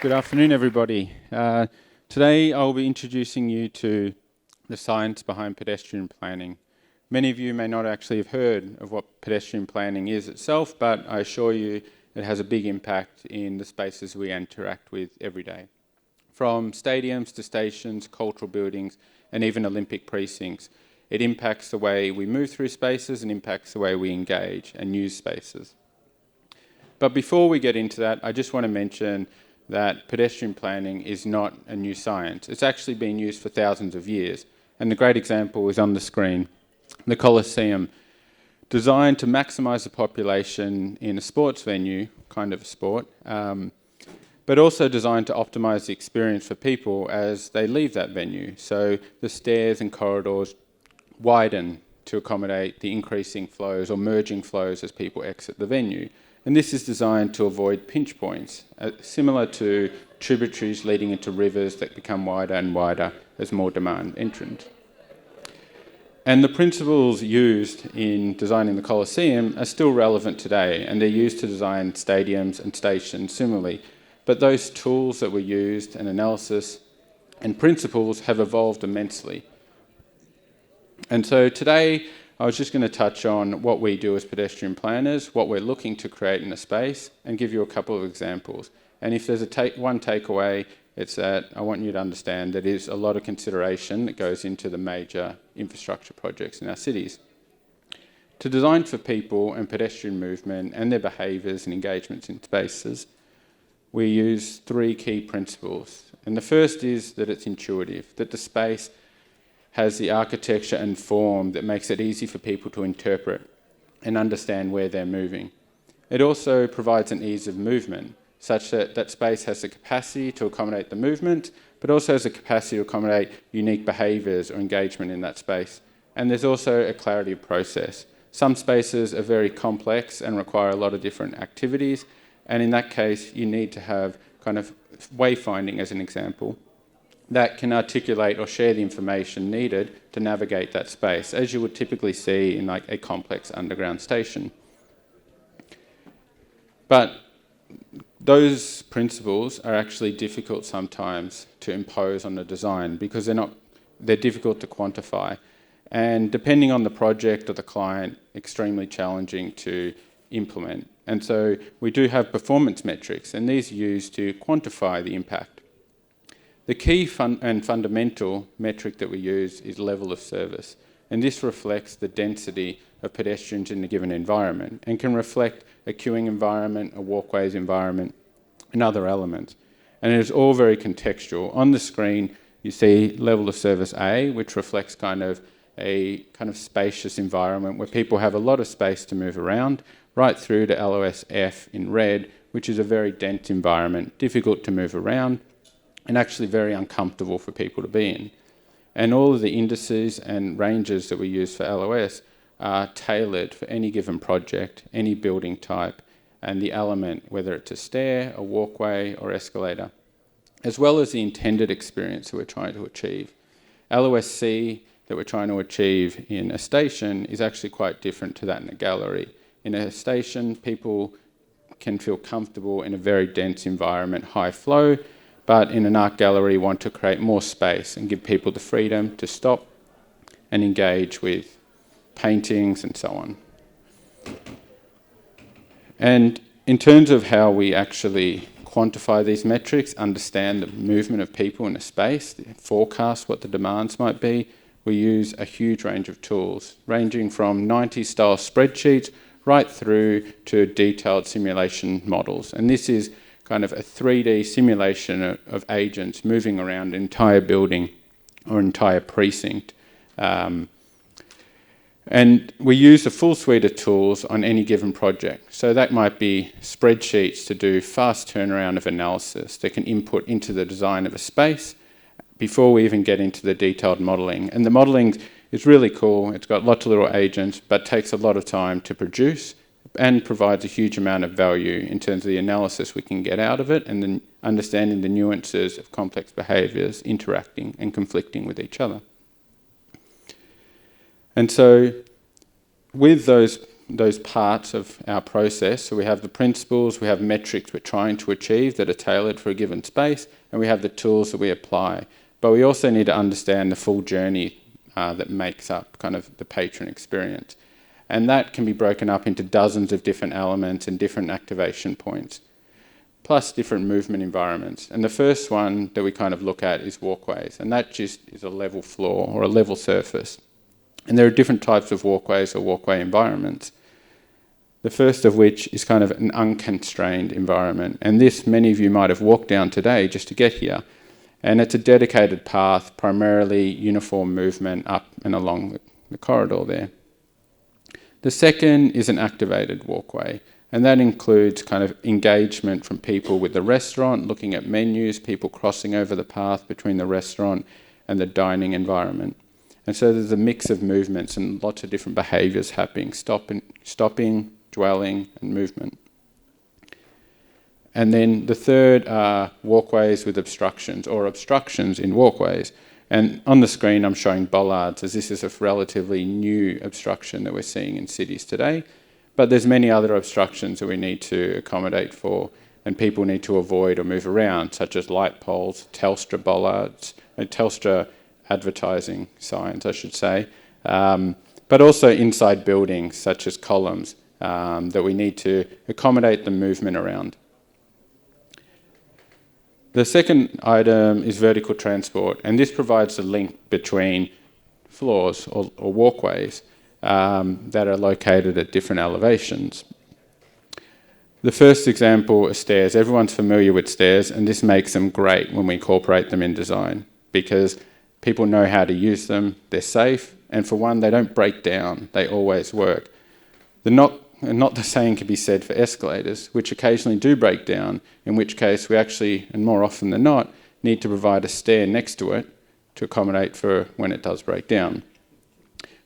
Good afternoon, everybody. Today I'll be introducing you to the science behind pedestrian planning. Many of you may not actually have heard of what pedestrian planning is itself, but I assure you it has a big impact in the spaces we interact with every day. From stadiums to stations, cultural buildings, and even Olympic precincts, it impacts the way we move through spaces and impacts the way we engage and use spaces. But before we get into that, I just want to mention that pedestrian planning is not a new science. It's actually been used for thousands of years. And the great example is on the screen, the Colosseum, designed to maximise the population in a sports venue, kind of a sport, but also designed to optimise the experience for people as they leave that venue. So the stairs and corridors widen to accommodate the increasing flows or merging flows as people exit the venue. And this is designed to avoid pinch points, similar to tributaries leading into rivers that become wider and wider as more demand enters. And the principles used in designing the Colosseum are still relevant today, and they're used to design stadiums and stations similarly. But those tools that were used and analysis and principles have evolved immensely. And so today, I was just going to touch on what we do as pedestrian planners, what we're looking to create in a space, and give you a couple of examples. And if there's one takeaway, it's that I want you to understand that there's a lot of consideration that goes into the major infrastructure projects in our cities. To design for people and pedestrian movement and their behaviours and engagements in spaces, we use three key principles. And the first is that it's intuitive, that the space has the architecture and form that makes it easy for people to interpret and understand where they're moving. It also provides an ease of movement, such that that space has the capacity to accommodate the movement, but also has the capacity to accommodate unique behaviours or engagement in that space. And there's also a clarity of process. Some spaces are very complex and require a lot of different activities, and in that case, you need to have kind of wayfinding as an example that can articulate or share the information needed to navigate that space, as you would typically see in like a complex underground station. But those principles are actually difficult sometimes to impose on the design because they're difficult to quantify. And depending on the project or the client, extremely challenging to implement. And so we do have performance metrics, and these are used to quantify the impact. The key and fundamental metric that we use is level of service, and this reflects the density of pedestrians in a given environment and can reflect a queuing environment, a walkways environment, and other elements. And it is all very contextual. On the screen, you see level of service A, which reflects a spacious environment where people have a lot of space to move around, right through to LOS F in red, which is a very dense environment, difficult to move around, and actually very uncomfortable for people to be in. And all of the indices and ranges that we use for LOS are tailored for any given project, any building type, and the element, whether it's a stair, a walkway, or escalator, as well as the intended experience that we're trying to achieve. LOSC that we're trying to achieve in a station is actually quite different to that in a gallery. In a station, people can feel comfortable in a very dense environment, high flow, but in an art gallery want to create more space and give people the freedom to stop and engage with paintings and so on. And in terms of how we actually quantify these metrics, understand the movement of people in a space, forecast what the demands might be, we use a huge range of tools, ranging from 90s style spreadsheets right through to detailed simulation models. And this is kind of a 3D simulation of agents moving around an entire building or entire precinct. And we use a full suite of tools on any given project. So that might be spreadsheets to do fast turnaround of analysis that can input into the design of a space before we even get into the detailed modelling. And the modelling is really cool. It's got lots of little agents, but takes a lot of time to produce and provides a huge amount of value in terms of the analysis we can get out of it and then understanding the nuances of complex behaviours interacting and conflicting with each other. And so with those those parts of our process. So we have the principles, we have metrics we're trying to achieve that are tailored for a given space, and we have the tools that we apply. But we also need to understand the full journey that makes up kind of the patron experience. And that can be broken up into dozens of different elements and different activation points, plus different movement environments. And the first one that we kind of look at is walkways, and that just is a level floor or a level surface. And there are different types of walkways or walkway environments. The first of which is kind of an unconstrained environment. And this, many of you might have walked down today just to get here. And it's a dedicated path, primarily uniform movement up and along the corridor there. The second is an activated walkway. And that includes kind of engagement from people with the restaurant, looking at menus, people crossing over the path between the restaurant and the dining environment. And so there's a mix of movements and lots of different behaviours happening, stopping, dwelling, and movement. And then the third are walkways with obstructions, or obstructions in walkways. And on the screen I'm showing bollards, as this is a relatively new obstruction that we're seeing in cities today. But there's many other obstructions that we need to accommodate for, and people need to avoid or move around, such as light poles, Telstra bollards, and Telstra advertising signs, I should say, but also inside buildings, such as columns, that we need to accommodate the movement around. The second item is vertical transport, and this provides a link between floors or walkways that are located at different elevations. The first example is stairs. Everyone's familiar with stairs, and this makes them great when we incorporate them in design, because people know how to use them, they're safe, and for one, they don't break down, they always work. Not the same can be said for escalators, which occasionally do break down, in which case we actually, and more often than not, need to provide a stair next to it to accommodate for when it does break down.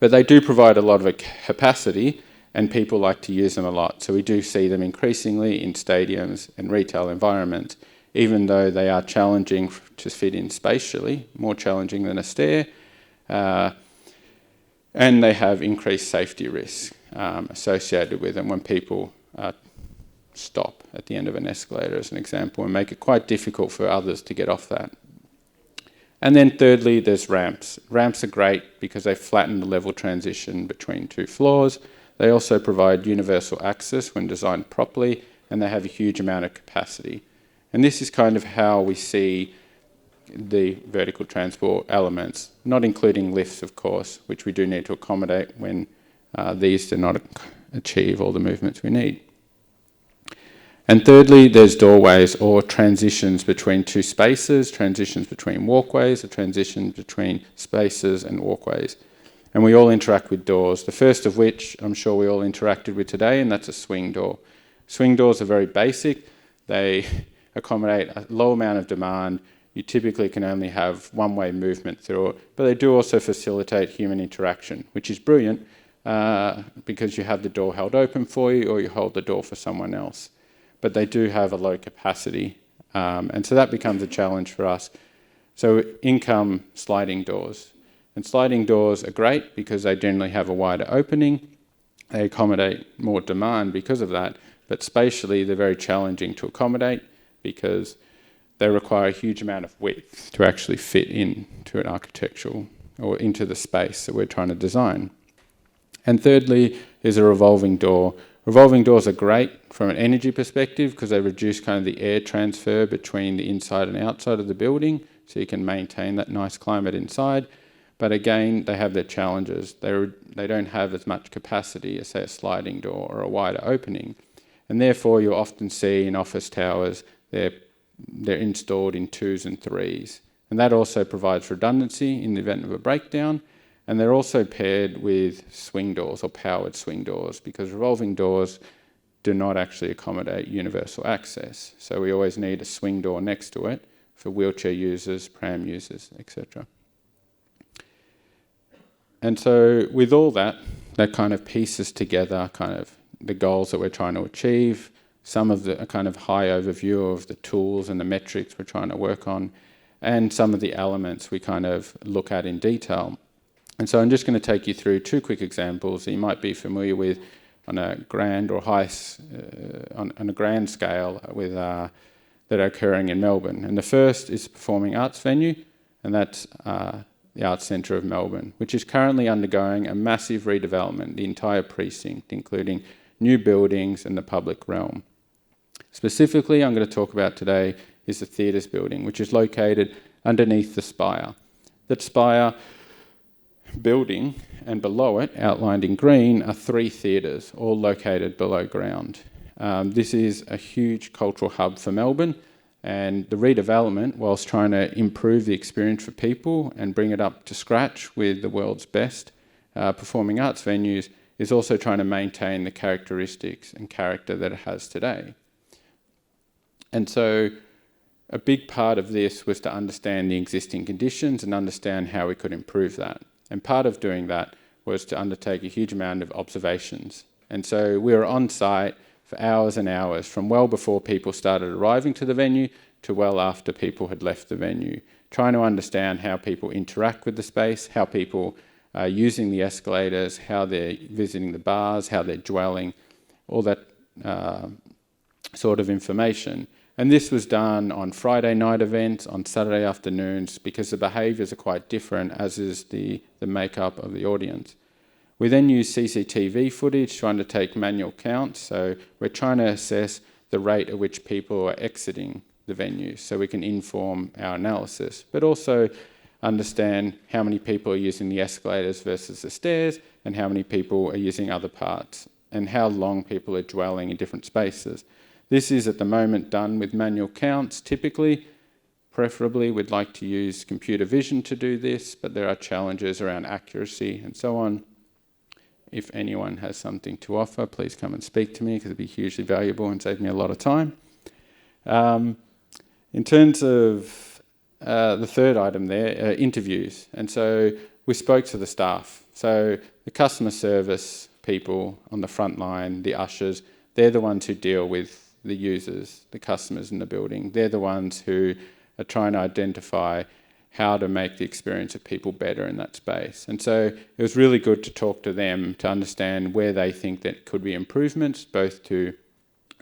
But they do provide a lot of capacity, and people like to use them a lot. So we do see them increasingly in stadiums and retail environments, even though they are challenging to fit in spatially, more challenging than a stair, and they have increased safety risks associated with them when people stop at the end of an escalator, as an example, and make it quite difficult for others to get off that. And then thirdly, there's ramps. Ramps are great because they flatten the level transition between two floors. They also provide universal access when designed properly, and they have a huge amount of capacity. And this is kind of how we see the vertical transport elements, not including lifts, of course, which we do need to accommodate when these do not achieve all the movements we need. And thirdly, there's doorways or transitions between two spaces, transitions between walkways, or transitions between spaces and walkways. And we all interact with doors, the first of which I'm sure we all interacted with today, and that's a swing door. Swing doors are very basic. They accommodate a low amount of demand. You typically can only have one-way movement through it, but they do also facilitate human interaction, which is brilliant because you have the door held open for you, or you hold the door for someone else. But they do have a low capacity, and so that becomes a challenge for us. So in come sliding doors. And sliding doors are great because they generally have a wider opening. They accommodate more demand because of that, but spatially they're very challenging to accommodate because they require a huge amount of width to actually fit into an architectural or into the space that we're trying to design. And thirdly is a revolving door. Revolving doors are great from an energy perspective because they reduce kind of the air transfer between the inside and outside of the building, so you can maintain that nice climate inside. But again, they have their challenges. They don't have as much capacity as, say, a sliding door or a wider opening. And therefore, you'll often see in office towers, they're installed in 2s and 3s. And that also provides redundancy in the event of a breakdown. And they're also paired with swing doors or powered swing doors, because revolving doors do not actually accommodate universal access. So we always need a swing door next to it for wheelchair users, pram users, etc. And so with all that kind of pieces together kind of the goals that we're trying to achieve, some of the kind of high overview of the tools and the metrics we're trying to work on, and some of the elements we kind of look at in detail. And so I'm just going to take you through two quick examples that you might be familiar with a grand or on a grand scale with that are occurring in Melbourne. And the first is a performing arts venue, and that's the Arts Centre of Melbourne, which is currently undergoing a massive redevelopment, the entire precinct, including new buildings and the public realm. Specifically, I'm going to talk about today is the theatres building, which is located underneath the spire. That spire building, and below it, outlined in green, are 3 theatres, all located below ground. This is a huge cultural hub for Melbourne, and the redevelopment, whilst trying to improve the experience for people and bring it up to scratch with the world's best performing arts venues, is also trying to maintain the characteristics and character that it has today. And so a big part of this was to understand the existing conditions and understand how we could improve that. And part of doing that was to undertake a huge amount of observations. And so we were on site for hours and hours, from well before people started arriving to the venue to well after people had left the venue, trying to understand how people interact with the space, how people are using the escalators, how they're visiting the bars, how they're dwelling, all that sort of information. And this was done on Friday night events, on Saturday afternoons, because the behaviours are quite different, as is the makeup of the audience. We then use CCTV footage to undertake manual counts, so we're trying to assess the rate at which people are exiting the venue, so we can inform our analysis, but also understand how many people are using the escalators versus the stairs, and how many people are using other parts, and how long people are dwelling in different spaces. This is at the moment done with manual counts, typically. Preferably, we'd like to use computer vision to do this, but there are challenges around accuracy and so on. If anyone has something to offer, please come and speak to me, because it'd be hugely valuable and save me a lot of time. In terms of the third item there, interviews. And so we spoke to the staff. So the customer service people on the front line, the ushers, they're the ones who deal with the users, the customers in the building. They're the ones who are trying to identify how to make the experience of people better in that space. And so it was really good to talk to them to understand where they think that could be improvements, both to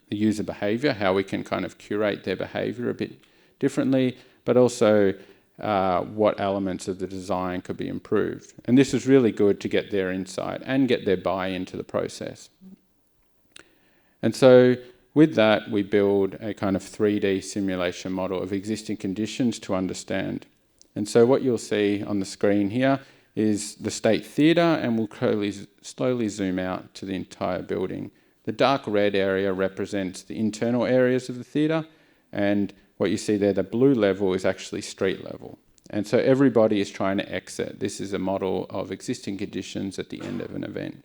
the user behaviour, how we can kind of curate their behaviour a bit differently, but also what elements of the design could be improved. And this was really good to get their insight and get their buy-in to the process. And so with that, we build a kind of 3D simulation model of existing conditions to understand. And so what you'll see on the screen here is the State Theatre, and we'll slowly zoom out to the entire building. The dark red area represents the internal areas of the theatre, and what you see there, the blue level, is actually street level. And so everybody is trying to exit. This is a model of existing conditions at the end of an event.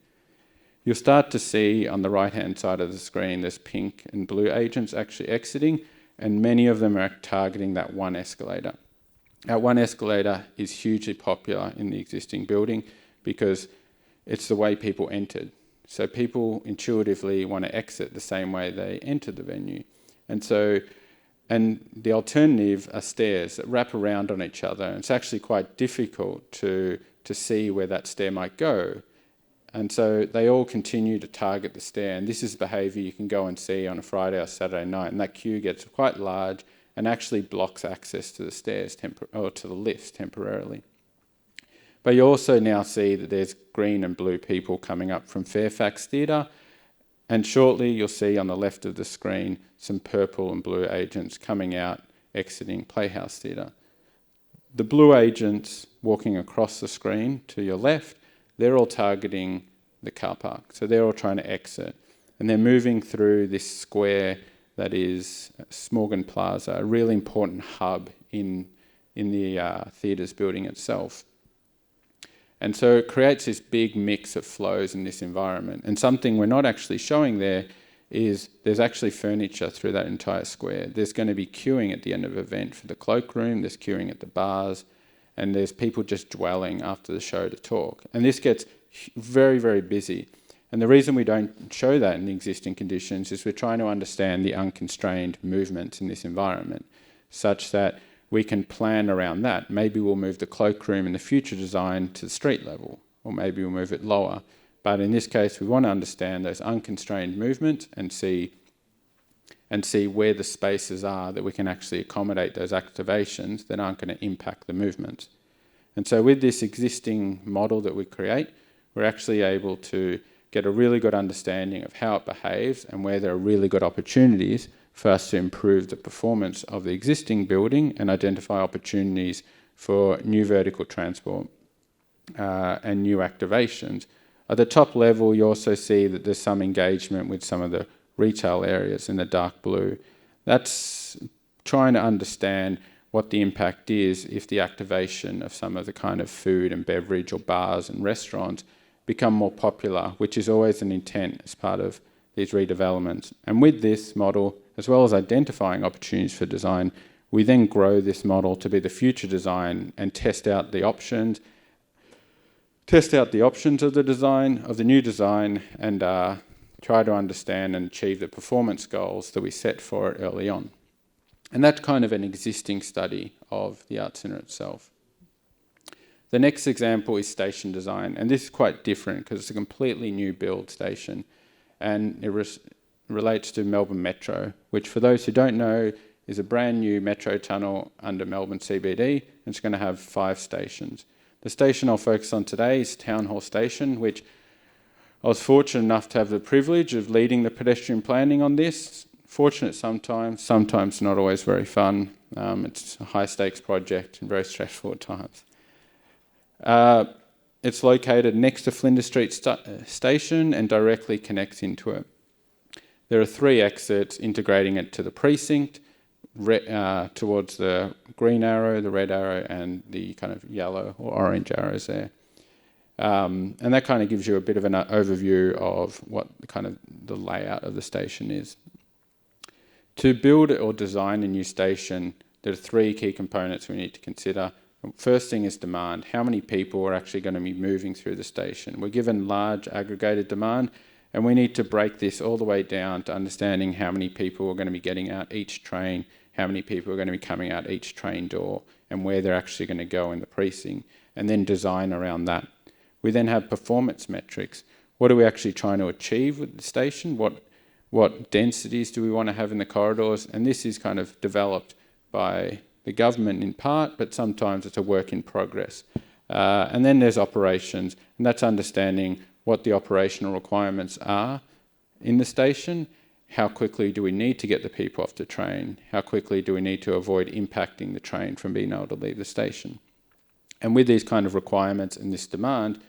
You'll start to see on the right-hand side of the screen, there's pink and blue agents actually exiting, and many of them are targeting that one escalator. That one escalator is hugely popular in the existing building because it's the way people entered. So people intuitively want to exit the same way they entered the venue. And the alternative are stairs that wrap around on each other. And it's actually quite difficult to see where that stair might go. And so they all continue to target the stair. And this is behaviour you can go and see on a Friday or Saturday night. And that queue gets quite large and actually blocks access to the stairs or to the lifts temporarily. But you also now see that there's green and blue people coming up from Fairfax Theatre. And shortly you'll see on the left of the screen some purple and blue agents coming out, exiting Playhouse Theatre. The blue agents walking across the screen to your left, they're all targeting the car park. So they're all trying to exit. And they're moving through this square that is Smorgon Plaza, a really important hub in the theatres building itself. And so it creates this big mix of flows in this environment. And something we're not actually showing there is there's actually furniture through that entire square. There's going to be queuing at the end of an event for the cloakroom, there's queuing at the bars, and there's people just dwelling after the show to talk. And this gets very, very busy. And the reason we don't show that in the existing conditions is we're trying to understand the unconstrained movement in this environment, such that we can plan around that. Maybe we'll move the cloakroom in the future design to the street level, or maybe we'll move it lower. But in this case, we want to understand those unconstrained movements and see where the spaces are that we can actually accommodate those activations that aren't going to impact the movements. And so with this existing model that we create, we're actually able to get a really good understanding of how it behaves and where there are really good opportunities for us to improve the performance of the existing building and identify opportunities for new vertical transport and new activations. At the top level, you also see that there's some engagement with some of the retail areas in the dark blue. That's trying to understand what the impact is if the activation of some of the kind of food and beverage or bars and restaurants become more popular, which is always an intent as part of these redevelopments. And with this model, as well as identifying opportunities for design, we then grow this model to be the future design and test out the options of the design, of the new design, and try to understand and achieve the performance goals that we set for it early on. And that's kind of an existing study of the art centre itself. The next example is station design, and this is quite different because it's a completely new build station, and it relates to Melbourne Metro, which for those who don't know is a brand new metro tunnel under Melbourne CBD, and it's going to have 5 stations. The station I'll focus on today is Town Hall Station, which I was fortunate enough to have the privilege of leading the pedestrian planning on this. Fortunate sometimes not always very fun. It's a high stakes project and very stressful at times. It's located next to Flinders Street Station and directly connects into it. There are 3 exits integrating it to the precinct, towards the green arrow, the red arrow, and the kind of yellow or orange arrows there. And that kind of gives you a bit of an overview of what the layout of the station is. To build or design a new station, there are 3 key components we need to consider. First thing is demand. How many people are actually going to be moving through the station? We're given large aggregated demand, and we need to break this all the way down to understanding how many people are going to be getting out each train, how many people are going to be coming out each train door, and where they're actually going to go in the precinct, and then design around that. We then have performance metrics. What are we actually trying to achieve with the station? What densities do we want to have in the corridors? And this is kind of developed by the government in part, but sometimes it's a work in progress. And then there's operations, and that's understanding what the operational requirements are in the station. How quickly do we need to get the people off the train? How quickly do we need to avoid impacting the train from being able to leave the station? And with these kind of requirements and this demand,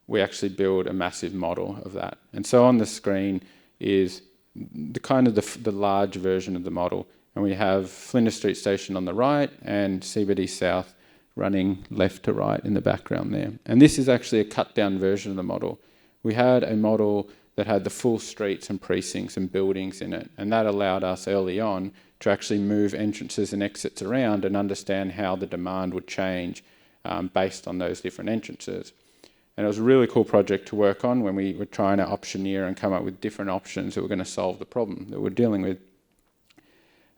we actually build a massive model of that. And so on the screen is the large version of the model. And we have Flinders Street Station on the right and CBD South running left to right in the background there. And this is actually a cut down version of the model. We had a model that had the full streets and precincts and buildings in it. And that allowed us early on to actually move entrances and exits around and understand how the demand would change based on those different entrances. And it was a really cool project to work on when we were trying to optioneer and come up with different options that were going to solve the problem that we're dealing with.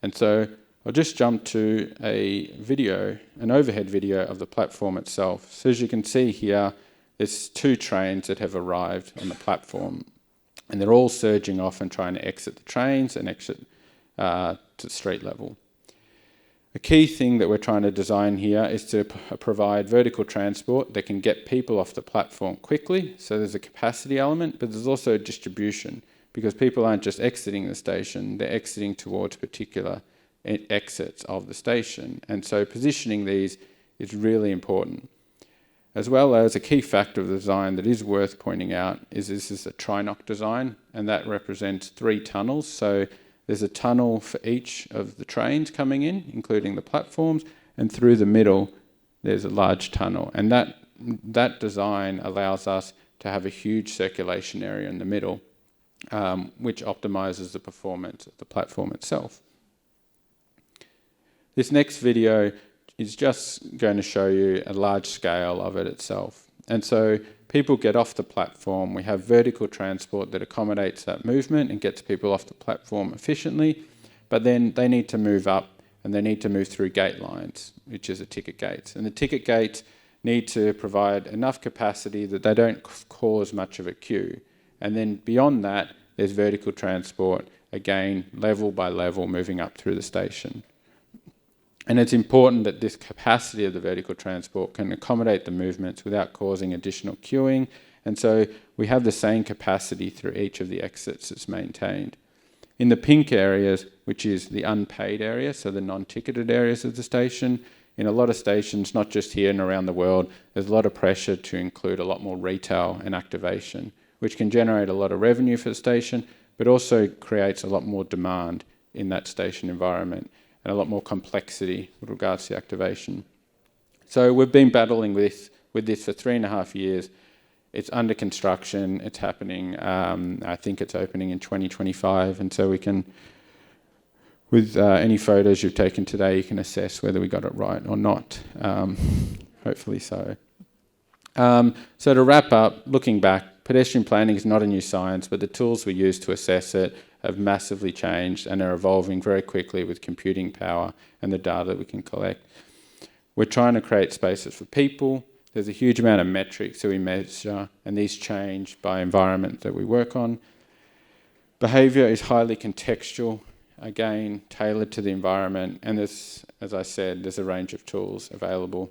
And so I'll just jump to an overhead video of the platform itself. So as you can see here, there's 2 trains that have arrived on the platform, and they're all surging off and trying to exit the trains and exit to street level. A key thing that we're trying to design here is to provide vertical transport that can get people off the platform quickly. So there's a capacity element, but there's also a distribution, because people aren't just exiting the station, they're exiting towards particular exits of the station. And so positioning these is really important. As well as a key factor of the design that is worth pointing out is this is a trinoc design, and that represents 3 tunnels. So there's a tunnel for each of the trains coming in, including the platforms, and through the middle there's a large tunnel. And that design allows us to have a huge circulation area in the middle, which optimizes the performance of the platform itself. This next video is just going to show you a large scale of it itself. And so people get off the platform. We have vertical transport that accommodates that movement and gets people off the platform efficiently, but then they need to move up and they need to move through gate lines, which is the ticket gates. And the ticket gates need to provide enough capacity that they don't cause much of a queue. And then beyond that, there's vertical transport, again, level by level, moving up through the station. And it's important that this capacity of the vertical transport can accommodate the movements without causing additional queuing. And so we have the same capacity through each of the exits that's maintained. In the pink areas, which is the unpaid area, so the non-ticketed areas of the station, in a lot of stations, not just here and around the world, there's a lot of pressure to include a lot more retail and activation, which can generate a lot of revenue for the station, but also creates a lot more demand in that station environment and a lot more complexity with regards to activation. So we've been battling with this for 3.5 years. It's under construction, it's happening, I think it's opening in 2025, and so we can, with any photos you've taken today, you can assess whether we got it right or not, hopefully so. So to wrap up, looking back, pedestrian planning is not a new science, but the tools we use to assess it have massively changed and are evolving very quickly with computing power and the data that we can collect. We're trying to create spaces for people. There's a huge amount of metrics that we measure, and these change by environment that we work on. Behaviour is highly contextual, again, tailored to the environment, and there's, as I said, there's a range of tools available.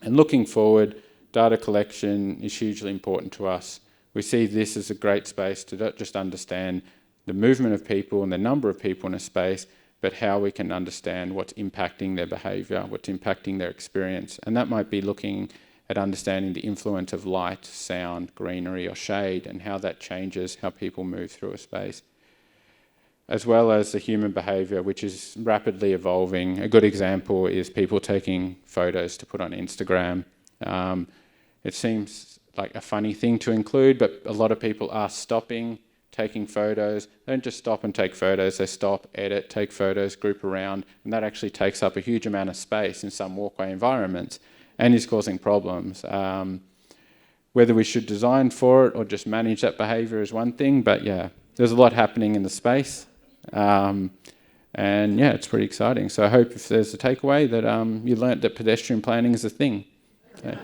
And looking forward, data collection is hugely important to us. We see this as a great space to not just understand the movement of people and the number of people in a space, but how we can understand what's impacting their behaviour, what's impacting their experience. And that might be looking at understanding the influence of light, sound, greenery or shade, and how that changes how people move through a space. As well as the human behaviour, which is rapidly evolving. A good example is people taking photos to put on Instagram. It seems like a funny thing to include, but a lot of people are stopping, taking photos. They don't just stop and take photos, they stop, edit, take photos, group around, and that actually takes up a huge amount of space in some walkway environments and is causing problems. Whether we should design for it or just manage that behaviour is one thing, but yeah, there's a lot happening in the space. And yeah, it's pretty exciting. So I hope if there's a takeaway that you learnt that pedestrian planning is a thing. Okay.